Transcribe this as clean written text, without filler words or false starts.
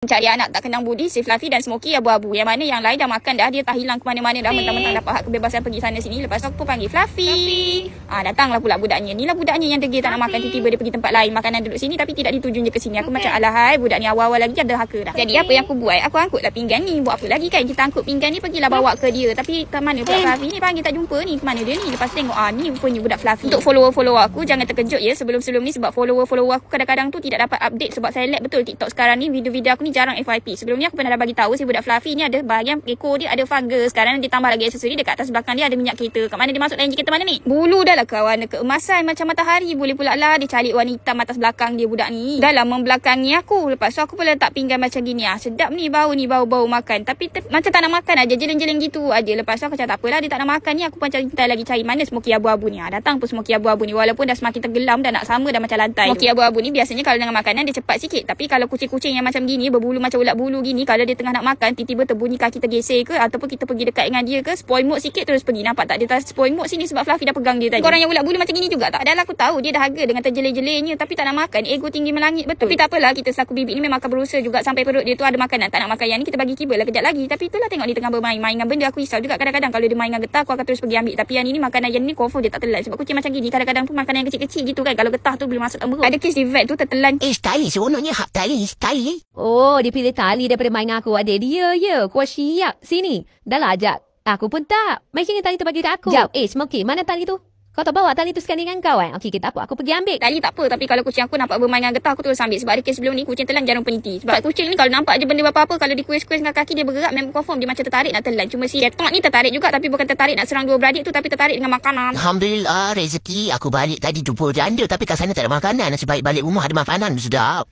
Cari anak tak kenang budi, si Fluffy dan Smokey abu-abu. Yang mana yang lain dah makan dah, dia tak hilang ke mana-mana dah. Mentang-mentang dapat hak kebebasan pergi sana sini. Lepas tu aku pun panggil Fluffy. Datanglah pula budaknya. Ni lah budaknya yang degil tak nak makan. Tiba-tiba dia pergi tempat lain. Makanan duduk sini tapi tidak dituju je ke sini. Aku macam alahai, budak ni awal-awal lagi ada haka dah. Jadi apa yang aku buat? Aku angkutlah pinggan ni. Buat apa lagi kan? Kita angkut pinggan ni, pergilah bawa ke dia. Tapi ke mana pula Fluffy ni? Panggil tak jumpa ni. Ke mana dia ni? Lepas tu tengok, ni rupanya budak Fluffy. Untuk follower-follower aku, jangan terkejut ya sebelum-sebelum ni. Sebab follower-follower aku kadang-kadang tu tidak dapat update. Sebab saya lag betul TikTok sekarang ni. Video-video aku ni jarang FYP. Sebelum ni aku pernah dah bagi tahu si budak Fluffy ni ada bahagian ekor dia ada fungus. Sekarang dia tambah lagi aksesori, dekat atas belakang dia ada minyak kereta. Kat mana dia masuk dalam kereta mana ni? Bulu dah lah kawan, keemasan macam matahari. Boleh pula lah dia cari warna hitam atas belakang dia budak ni. Dah lah membelakangi aku. Lepas tu aku pula letak pinggan macam gini. Sedap ni bau makan. Tapi macam tak nak makan aja, jeleng-jeleng gitu aja. Lepas tu aku cakap tak apalah, dia tak nak makan ni. Aku pun cinta lagi cari mana Smokey abu-abu ni. Datang pun Smokey abu-abu ni. Walaupun dah semakin tenggelam, dah nak sama dah macam lantai. Smokey abu-abu ni biasanya kalau dengan makanan dia cepat sikit. Tapi kalau kucing-kucing yang macam gini, berbulu macam ulat bulu gini, kalau dia tengah nak makan, tiba-tiba terbunyi kaki tergeser ke, ataupun kita pergi dekat dengan dia ke, spoil mood sikit terus pergi. Nampak tak? Dia tak spoil mood sini sebab Fluffy dah pegang dia tadi. Korang yang ulat bulu macam gini juga tak? Padahal aku tahu dia dah harga dengan terjelek-jeleknya, tapi tak nak makan. Ego tinggi melangit betul. Tapi tak apalah, kita selaku bibik ni memang akan berusaha juga sampai perut dia tu ada makanan. Tak nak makan yang ni, kita bagi kibal lah kejap lagi. Tapi itulah, tengok dia tengah bermain dengan benda. Aku risau juga kadang-kadang kalau dia main dengan getah, aku akan terus pergi ambil. Tapi yang ini makanan yang ni confirm dia tak telan. Sebab kucing macam gini kadang-kadang tu makanan yang kecil-kecil gitu kan, kalau getah tu boleh masuk dalam perut. Ada kes di vet tu tertelan. Tali seronoknya hak tali. Oh, dia pilih tali daripada main dengan aku. Adik dia ya. Kau siap. Sini. Dah lah ajak. Aku pun tak. Mai sini tali tu bagi kat aku. Jap. Smokey, mana tali tu? Kau tak bawa tali tu sekali dengan kau Okey, kita apa? Aku pergi ambil. Tali tak apa, tapi kalau kucing aku nampak bermain dengan getah, aku terus ambil. Sebab ada kes sebelum ni, kucing telan jarum peniti. Sebab kucing ni kalau nampak je benda apa-apa, kalau dikuis-kuis dengan kaki dia bergerak, memang confirm dia macam tertarik nak telan. Cuma si ketok ni tertarik juga, tapi bukan tertarik nak serang dua beradik tu, tapi tertarik dengan makanan. Alhamdulillah, rezeki. Aku balik tadi jumpa janda, tapi kat sana tak ada makanan. Nasib baik balik rumah ada makanan. Sedap.